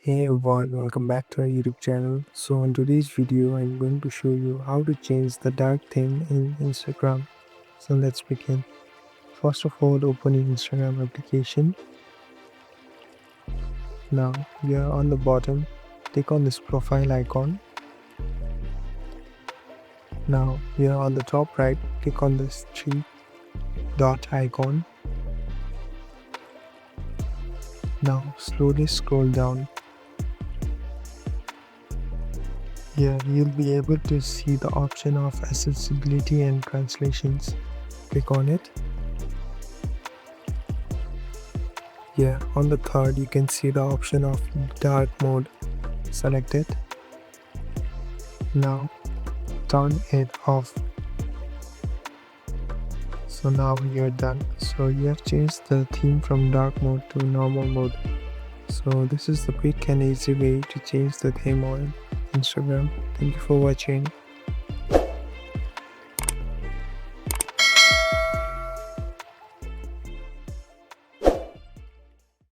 Hey everyone, welcome back to our YouTube channel. So in today's video, I'm going to show you how to change the dark theme in Instagram. So let's begin. First of all, open your Instagram application. Now here on the bottom, click on this profile icon. Now here on the top right, click on this three dot icon. Now slowly scroll down. Here you'll be able to see the option of accessibility and translations. Click on it. Here on the third, you can see the option of dark mode. Select it. Now turn it off. So now you're done. So you have changed the theme from dark mode to normal mode. So this is the quick and easy way to change the theme on Instagram. Thank you for watching.